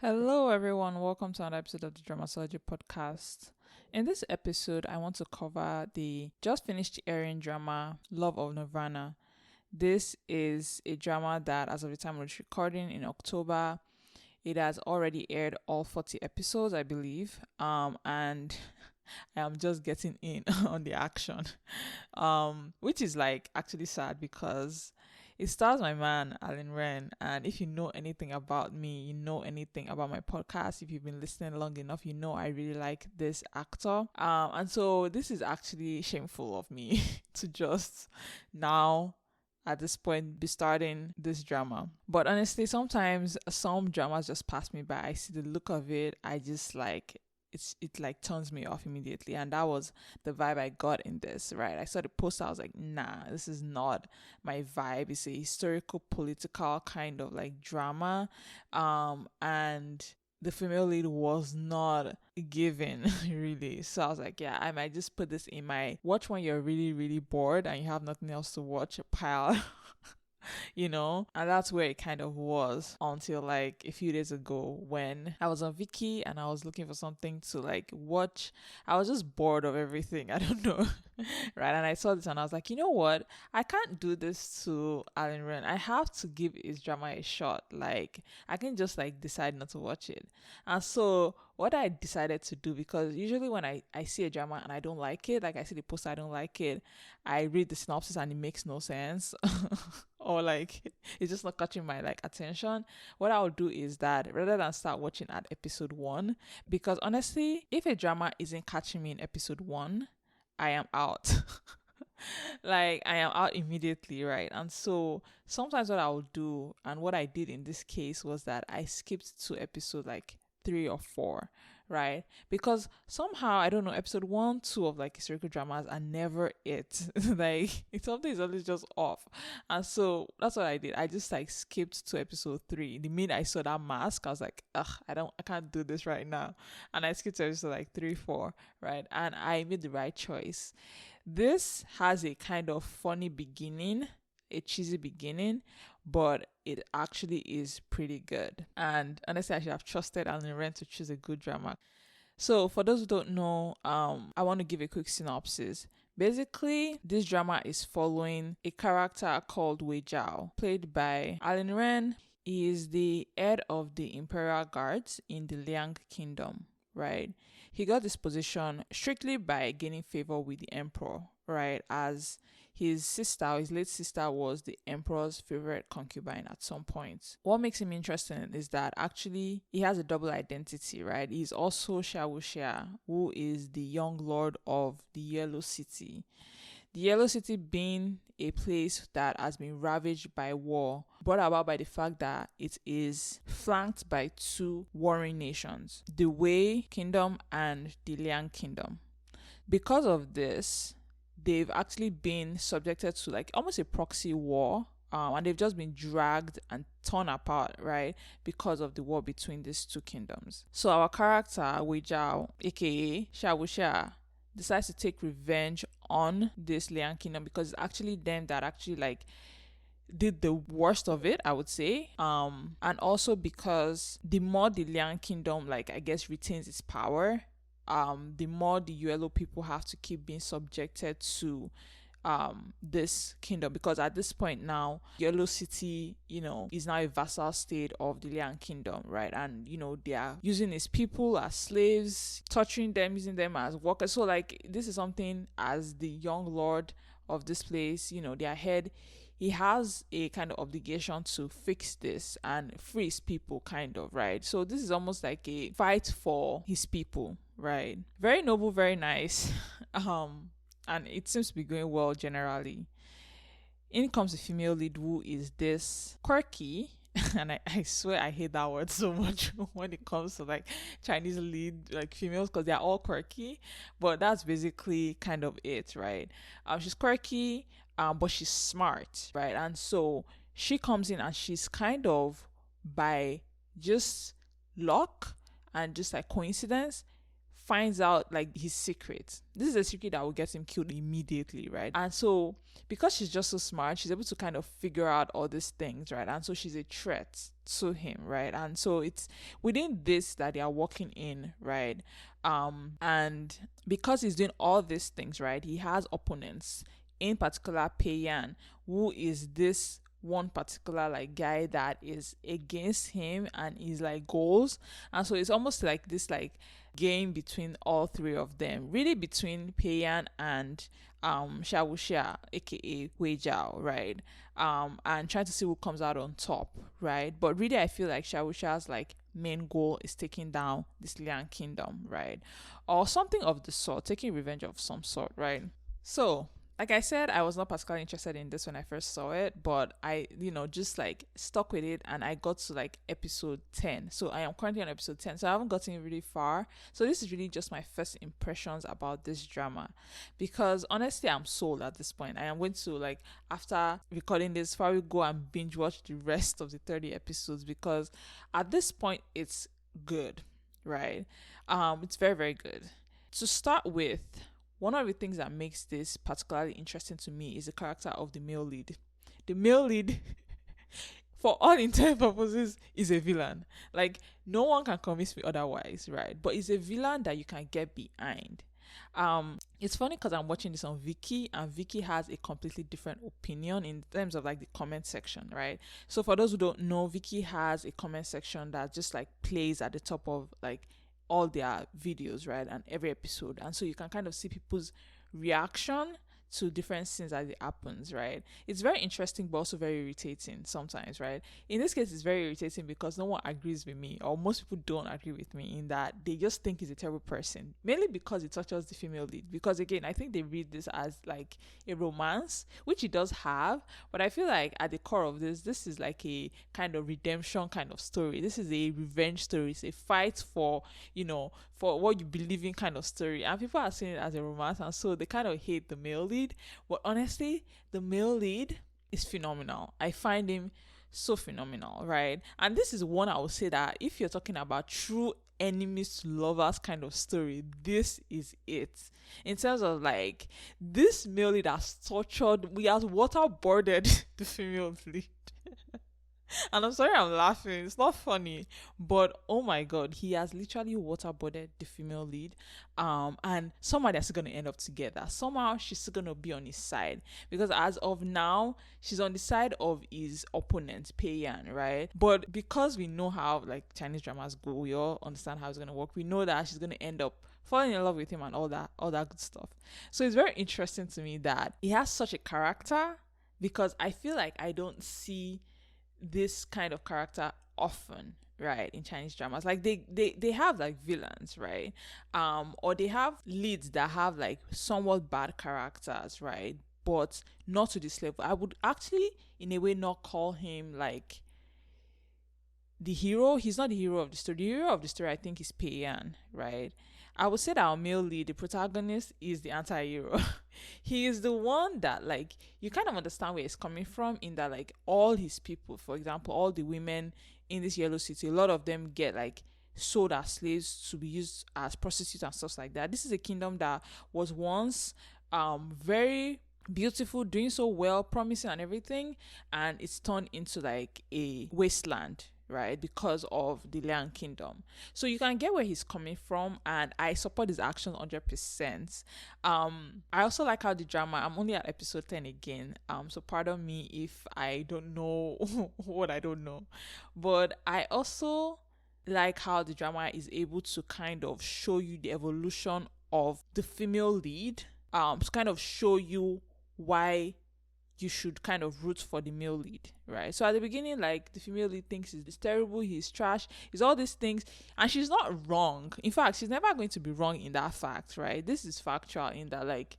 Hello, everyone. Welcome to another episode of the Dramatology Podcast. In this episode, I want to cover the just finished airing drama Love of Nirvana. This is a drama that, as of the time of this recording in October, it has already aired all 40 episodes, I believe. And I am just getting in on the action, which is like actually sad because it stars my man Alan Ren, and if you know anything about me, you know anything about my podcast. If you've been listening long enough, you know I really like this actor. And so this is actually shameful of me to just now at this point be starting this drama. But honestly, sometimes some dramas just pass me by. I see the look of it, I just like it like turns me off immediately, and that was the vibe I got in this. Right, I saw the poster, I was like, nah, this is not my vibe. It's a historical political kind of like drama, and the female lead was not given really. So I was like, yeah, I might just put this in my watch when you're really really bored and you have nothing else to watch pile. And that's where it kind of was until like a few days ago when I was on Viki and I was looking for something to like watch. I was just bored of everything. I don't know. Right. And I saw this and I was like, you know what? I can't do this to Alan Ren. I have to give his drama a shot. Like, I can just like decide not to watch it. And so what I decided to do, because usually when I see a drama and I don't like it, like I see the poster, I don't like it, I read the synopsis and it makes no sense. Or like it's just not catching my like attention. What I'll do is that rather than start watching at episode 1, because honestly, if a drama isn't catching me in episode 1, I am out. Like I am out immediately, right? And so sometimes what I'll do, and what I did in this case, was that I skipped to episode like 3 or 4, right? Because somehow, I don't know, episode 1, 2 of like historical dramas are never it. Like something is always just off. And so that's what I did. I just like skipped to episode 3. The minute I saw that mask, I was like, ugh, I can't do this right now. And I skipped to episode like 3, 4, right? And I made the right choice. This has a kind of funny beginning, a cheesy beginning, but it actually is pretty good. And honestly, I should have trusted Alan Ren to choose a good drama. So for those who don't know, I want to give a quick synopsis. Basically, this drama is following a character called Wei Zhao, played by Alan Ren. He is the head of the Imperial Guards in the Liang Kingdom, right? He got this position strictly by gaining favor with the emperor, right? As his late sister, was the emperor's favorite concubine at some point. What makes him interesting is that actually he has a double identity, right? He's also Xia Wuxia, who is the young lord of the Yellow City. The Yellow City being a place that has been ravaged by war, brought about by the fact that it is flanked by 2 warring nations, the Wei Kingdom and the Liang Kingdom. Because of this, they've actually been subjected to like almost a proxy war, and they've just been dragged and torn apart, right, because of the war between these 2 kingdoms. So our character, Wei Zhao, aka Xia Wuxia, decides to take revenge on this Liang Kingdom because it's actually them that actually like did the worst of it, I would say. And also because the more the Liang Kingdom, like, I guess, retains its power, the more the Yellow people have to keep being subjected to this kingdom, because at this point now, Yellow City, is now a vassal state of the Liang Kingdom, right? And they are using his people as slaves, torturing them, using them as workers. So like, this is something, as the young lord of this place, their head, he has a kind of obligation to fix this and free his people, kind of, right? So this is almost like a fight for his people, right? Very noble, very nice. And it seems to be going well generally. In comes the female lead, who is this quirky, and I swear I hate that word so much when it comes to like Chinese lead, like females, because they're all quirky, but that's basically kind of it, right? She's quirky, but she's smart, right? And so she comes in and she's kind of, by just luck and just like coincidence, finds out like his secret. This is a secret that will get him killed immediately, right? And so because she's just so smart, she's able to kind of figure out all these things, right? And so she's a threat to him, right? And so it's within this that they are working in, right? And because he's doing all these things, right, he has opponents, in particular Peiyan, who is this one particular like guy that is against him and his like goals. And so it's almost like this like game between all three of them, really between Peiyan and Shawusha, aka Wei Jiao, right? And trying to see who comes out on top, right? But really I feel like Shawusha's like main goal is taking down this Liang kingdom, right? Or something of the sort, taking revenge of some sort, right? So like I said, I was not particularly interested in this when I first saw it, but I, just like stuck with it, and I got to like episode 10. So I am currently on episode 10, so I haven't gotten really far. So this is really just my first impressions about this drama, because honestly, I'm sold at this point. I am going to, like, after recording this, probably go and binge watch the rest of the 30 episodes, because at this point, it's good, right? It's very, very good. To start with, one of the things that makes this particularly interesting to me is the character of the male lead. The male lead, for all intents and purposes, is a villain. Like, no one can convince me otherwise, right? But it's a villain that you can get behind. It's funny because I'm watching this on Viki, and Viki has a completely different opinion in terms of like the comment section, right? So for those who don't know, Viki has a comment section that just like plays at the top of like all their videos, right, and every episode. And so you can kind of see people's reaction to different scenes as it happens, right? It's very interesting but also very irritating sometimes, right? In this case, it's very irritating because no one agrees with me, or most people don't agree with me, in that they just think he's a terrible person, mainly because it touches the female lead. Because again, I think they read this as like a romance, which it does have, but I feel like at the core of this is like a kind of redemption kind of story. This is a revenge story. It's a fight for, for what you believe in kind of story, and people are seeing it as a romance, and so they kind of hate the male lead. But honestly, the male lead is phenomenal. I find him so phenomenal, right? And this is one I would say that if you're talking about true enemies to lovers kind of story, this is it. In terms of like, this male lead has waterboarded the female lead. And I'm sorry I'm laughing, it's not funny, but oh my god, he has literally waterboarded the female lead. And somehow they're still gonna end up together. Somehow she's still gonna be on his side, because as of now, she's on the side of his opponent, Peiyan, right? But because we know how like Chinese dramas go, we all understand how it's gonna work. We know that she's gonna end up falling in love with him and all that good stuff. So it's very interesting to me that he has such a character, because I feel like I don't see this kind of character often, right, in Chinese dramas. Like they have like villains, right, or they have leads that have like somewhat bad characters, right, but not to this level. I would actually in a way not call him like the hero. He's not the hero of the story. The hero of the story, I think, is Peiyan, right? I would say that our male lead, the protagonist, is the anti-hero. He is the one that, like, you kind of understand where he's coming from, in that, like, all his people, for example, all the women in this yellow city, a lot of them get, like, sold as slaves to be used as prostitutes and stuff like that. This is a kingdom that was once very beautiful, doing so well, promising and everything, and it's turned into, like, a wasteland, right, because of the Liang kingdom. So you can get where he's coming from, and I support his actions 100%. I also like how the drama, I'm only at episode 10 again, so pardon me if I don't know what I don't know, but I also like how the drama is able to kind of show you the evolution of the female lead, to kind of show you why you should kind of root for the male lead, right? So at the beginning, like, the female lead thinks he's terrible, he's trash, he's all these things, and she's not wrong. In fact, she's never going to be wrong in that fact, right? This is factual in that, like,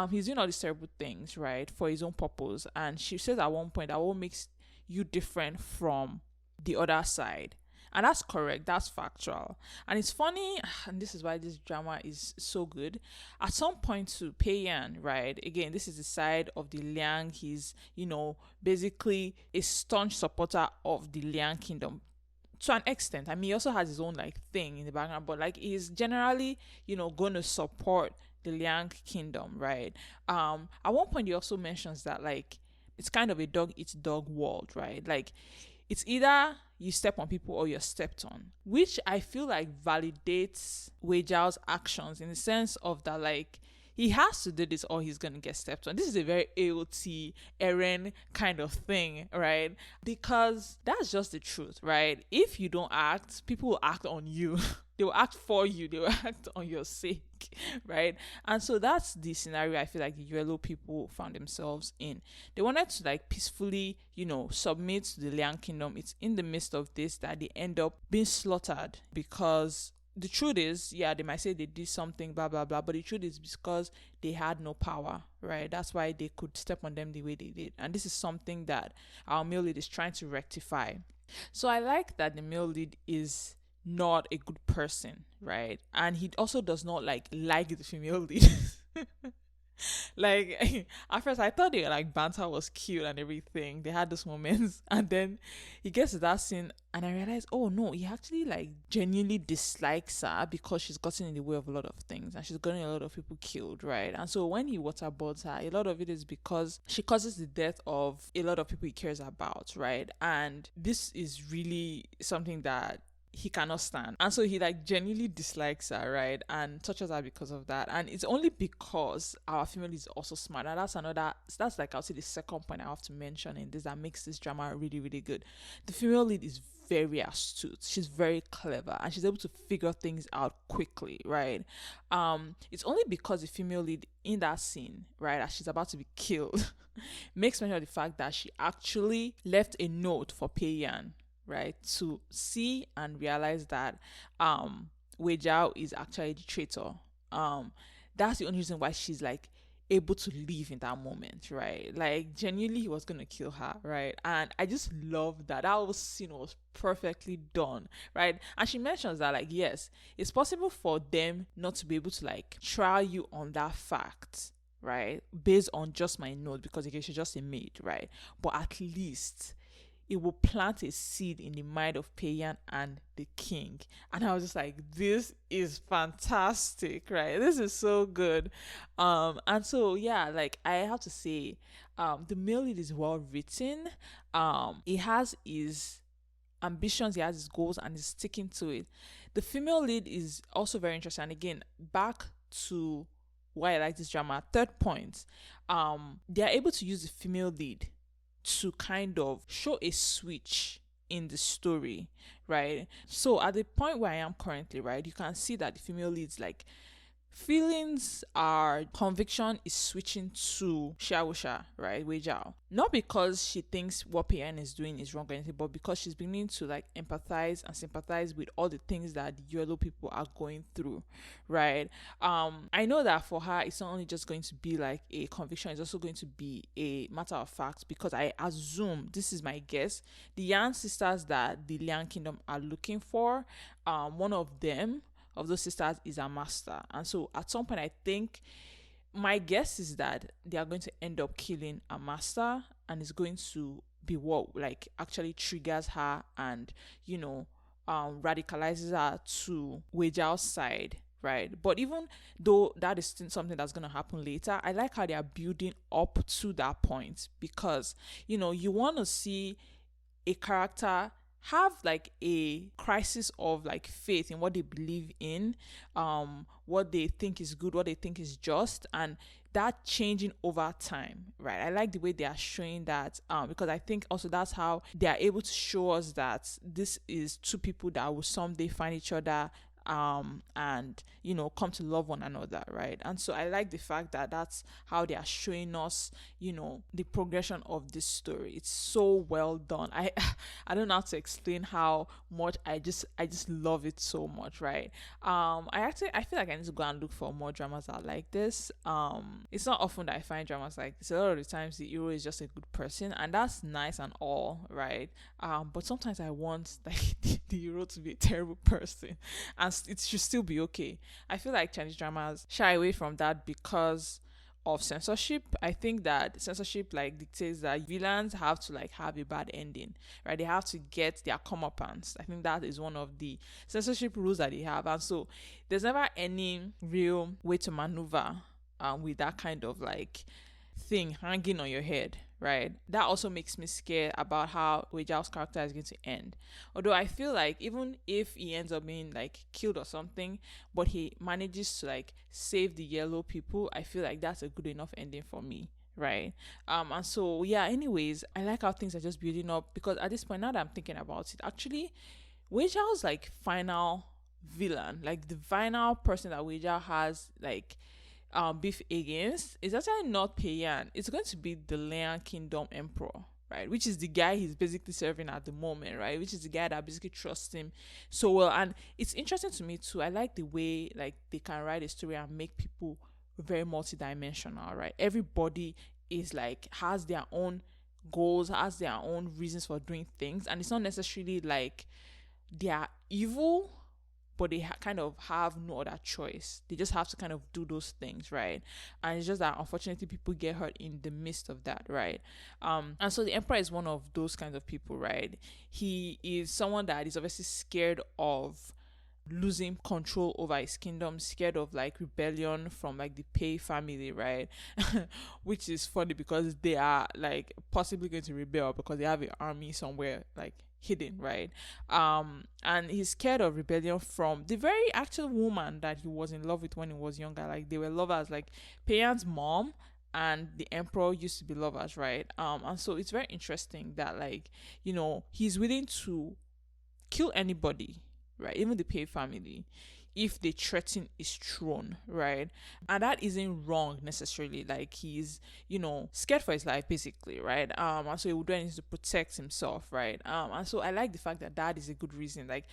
he's doing all these terrible things, right, for his own purpose. And she says at one point that what makes you different from the other side. And that's correct, that's factual. And it's funny, and this is why this drama is so good. At some point to Peiyan, right, again, this is the side of the Liang. He's, basically a staunch supporter of the Liang kingdom. to an extent. I mean, he also has his own like thing in the background, but like he's generally, going to support the Liang kingdom, right? At one point he also mentions that like it's kind of a dog eats dog world, right? Like it's either you step on people or you're stepped on, which I feel like validates Wei Zhao's actions in the sense of that, like, he has to do this or he's going to get stepped on. This is a very AOT, Eren kind of thing, right? Because that's just the truth, right? If you don't act, people will act on you. They will act for you. They will act on your sake, right? And so that's the scenario I feel like the yellow people found themselves in. They wanted to like peacefully, submit to the Liang kingdom. It's in the midst of this that they end up being slaughtered because the truth is, yeah, they might say they did something, blah, blah, blah, but the truth is because they had no power, right? That's why they could step on them the way they did. And this is something that our male lead is trying to rectify. So I like that the male lead is not a good person, right? And he also does not like the female lead. Like at first I thought they like banter was cute and everything. They had those moments, and then he gets to that scene and I realized, oh no, he actually like genuinely dislikes her because she's gotten in the way of a lot of things and she's gotten a lot of people killed, right? And so when he waterboards her, a lot of it is because she causes the death of a lot of people he cares about, right? And this is really something that he cannot stand, and so he like genuinely dislikes her, right, and touches her because of that. And it's only because our female is also smart, and that's like I'll say the second point I have to mention in this that makes this drama really, really good. The female lead is very astute, she's very clever, and she's able to figure things out quickly, right? It's only because the female lead in that scene, right, as she's about to be killed makes mention of the fact that she actually left a note for Pei Yan, right, to see and realize that Wei Zhao is actually the traitor. That's the only reason why she's like able to leave in that moment, right? Like genuinely he was gonna kill her, right? And I just love that whole scene was perfectly done, right? And she mentions that like, yes, it's possible for them not to be able to like trial you on that fact, right, based on just my note, because she's just a maid, right? But at least it will plant a seed in the mind of Pei Yan and the king. And I was just like, this is fantastic, right? This is so good. And so yeah, like I have to say, the male lead is well written. He has his ambitions, he has his goals, and he's sticking to it. The female lead is also very interesting. And again, back to why I like this drama. Third point, they are able to use the female lead to kind of show a switch in the story, right? So at the point where I am currently, right, you can see that the female leads like conviction is switching to Xiaosha, right, Wei Zhao. Not because she thinks what Pei Yan is doing is wrong or anything, but because she's beginning to like empathize and sympathize with all the things that the yellow people are going through, right? I know that for her, it's not only just going to be like a conviction, it's also going to be a matter of fact, because I assume, this is my guess, the Yan sisters that the Liang Kingdom are looking for, one of those sisters is a master. And so at some point, I think my guess is that they are going to end up killing a master, and it's going to be what like actually triggers her and radicalizes her to Wei Zhao's side, right? But even though that is still something that's going to happen later, I like how they are building up to that point, because you want to see a character have like a crisis of like faith in what they believe in, what they think is good, what they think is just, and that changing over time, right? I like the way they are showing that, because I think also that's how they are able to show us that this is two people that will someday find each other, and come to love one another, right? And so I like the fact that that's how they are showing us the progression of this story. It's so well done. I don't know how to explain how much I just love it so much, right? I feel like I need to go and look for more dramas that are like this. It's not often that I find dramas like this. A lot of the times the hero is just a good person, and that's nice and all, right? But sometimes I want like the hero to be a terrible person, and it should still be okay. I feel like Chinese dramas shy away from that because of censorship. I think that censorship like dictates that villains have to like have a bad ending, right? They have to get their comeuppance. I think that is one of the censorship rules that they have. And so there's never any real way to maneuver with that kind of like thing hanging on your head, right? That also makes me scared about how Weijiao's character is going to end. Although I feel like even if he ends up being like killed or something, but he manages to like save the yellow people, I feel like that's a good enough ending for me. Right. And so yeah, anyways, I like how things are just building up because at this point, now that I'm thinking about it, actually, Weijiao's like final villain, like the final person that Weijiao has like beef against is actually not Peiyan. It's going to be the Lian Kingdom Emperor, right? Which is the guy he's basically serving at the moment, right? Which is the guy that basically trusts him so well. And it's interesting to me too. I like the way like they can write a story and make people very multidimensional, right? Everybody is like has their own goals, has their own reasons for doing things, and it's not necessarily like they are evil, but they kind of have no other choice. They just have to kind of do those things, right? And it's just that unfortunately people get hurt in the midst of that, right? And so the emperor is one of those kinds of people, right? He is someone that is obviously scared of losing control over his kingdom, scared of like rebellion from like the Pei family, right? Which is funny because they are like possibly going to rebel because they have an army somewhere like hidden, right? And he's scared of rebellion from the very actual woman that he was in love with when he was younger. Like they were lovers, like Peiyan's mom and the emperor used to be lovers, right? And so it's very interesting that like, you know, he's willing to kill anybody, right? Even the Pei family, if they threaten his throne, right? And that isn't wrong necessarily. Like he's, you know, scared for his life basically, right? And so he would do anything to protect himself, right? And so I like the fact that that is a good reason. Like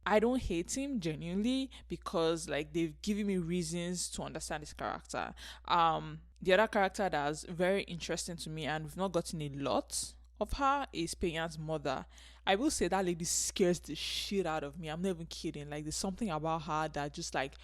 I don't hate him genuinely because like they've given me reasons to understand his character. The other character that's very interesting to me and we've not gotten a lot of her is Peiyan's mother. I will say that lady scares the shit out of me. I'm not even kidding. Like there's something about her that just like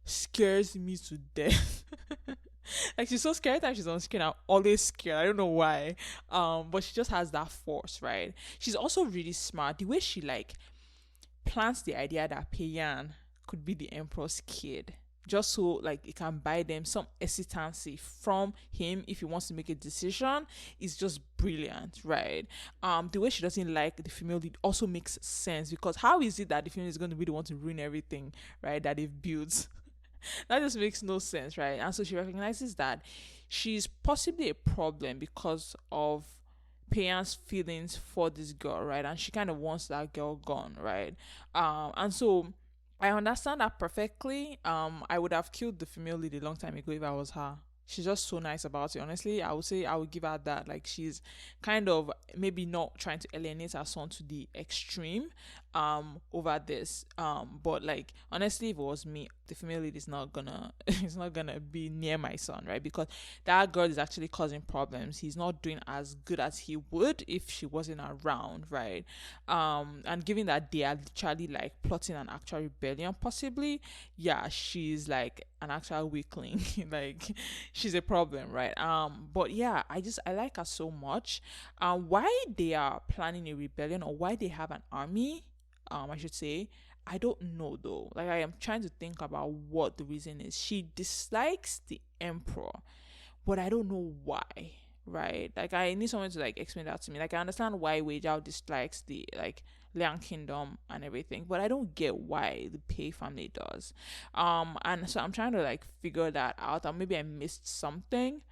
scares me to death. Like she's so scared that she's on screen. I'm always scared. I don't know why. But she just has that force, right? She's also really smart. The way she like plants the idea that Peiyan could be the emperor's kid, just so like it can buy them some hesitancy from him if he wants to make a decision, is just brilliant, right? The way she doesn't like the female lead also makes sense because how is it that the female is going to be the one to ruin everything, right, that they've built? That just makes no sense, right? And so she recognizes that she's possibly a problem because of Peiyan's feelings for this girl, right? And she kind of wants that girl gone, right? And so I understand that perfectly. I would have killed the female lead a long time ago if I was her. She's just so nice about it. Honestly, I would say I would give her that. Like she's kind of maybe not trying to alienate her son to the extreme over this. But like honestly, if it was me, the female lead is not gonna it's not gonna be near my son, right? Because that girl is actually causing problems. He's not doing as good as he would if she wasn't around, right? And given that they are literally like plotting an actual rebellion, possibly, yeah, she's like an actual weakling. Like she's a problem, right? But yeah, I like her so much. Why they are planning a rebellion or why they have an army, I should say, I don't know though. Like I am trying to think about what the reason is. She dislikes the emperor, but I don't know why. Right? Like I need someone to like explain that to me. Like I understand why Wei Jiao dislikes the like Liang Kingdom and everything, but I don't get why the Pei family does. And so I'm trying to like figure that out. Or maybe I missed something.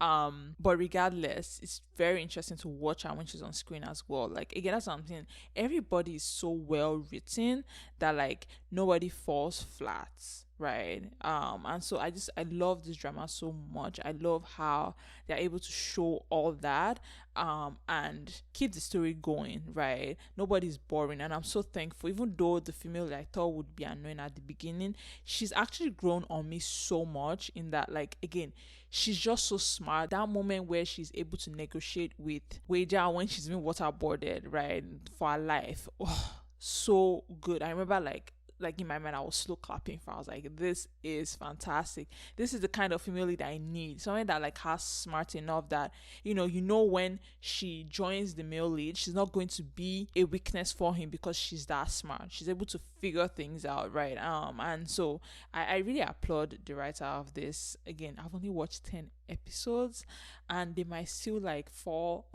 But regardless, it's very interesting to watch her when she's on screen as well. Like again, that's something. Everybody is so well written that like nobody falls flat, right? And so I love this drama so much. I love how they're able to show all that and keep the story going, right? Nobody's boring, and I'm so thankful. Even though the female that I thought would be annoying at the beginning, she's actually grown on me so much in that, like, again, she's just so smart. That moment where she's able to negotiate with Weijia when she's been waterboarded, right, for her life. Oh, so good. I remember like like in my mind, I was slow clapping for. I was like, this is fantastic. This is the kind of female lead I need. Someone that like has smart enough that, when she joins the male lead, she's not going to be a weakness for him because she's that smart. She's able to figure things out, right? And so I really applaud the writer of this. Again, I've only watched 10 episodes and they might still like fall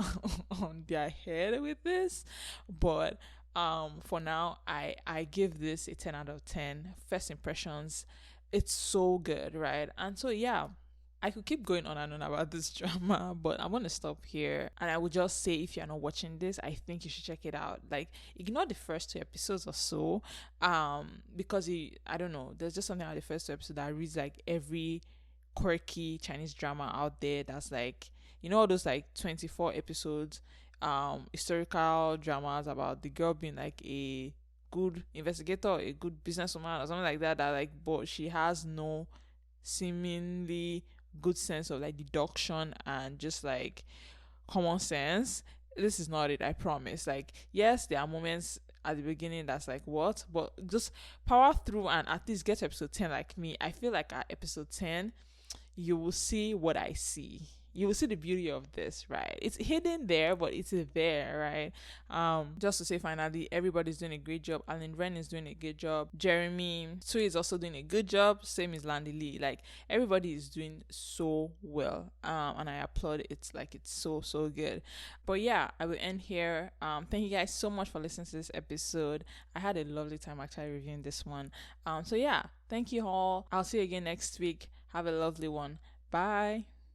on their head with this, but for now I give this a 10 out of 10. First impressions, it's so good, right? And so yeah, I could keep going on and on about this drama, but I'm gonna stop here. And I would just say, if you're not watching this, I think you should check it out. Like, ignore the first 2 episodes or so, because I don't know, there's just something about the first 2 episodes that reads like every quirky Chinese drama out there. That's like, all those like 24 episodes, historical dramas about the girl being like a good investigator, a good businesswoman, or something like that. That like, but she has no seemingly good sense of like deduction and just like common sense. This is not it, I promise. Like, yes, there are moments at the beginning that's like, what? But just power through and at least get to episode 10 like me. I feel like at episode 10, you will see what I see. You will see the beauty of this, right? It's hidden there, but it's there, right? Just to say finally, everybody's doing a great job. Alan Ren is doing a good job. Jeremy Sui is also doing a good job. Same as Landy Lee. Like, everybody is doing so well. And I applaud it. Like, it's so, so good. But yeah, I will end here. Thank you guys so much for listening to this episode. I had a lovely time actually reviewing this one. So yeah, thank you all. I'll see you again next week. Have a lovely one. Bye.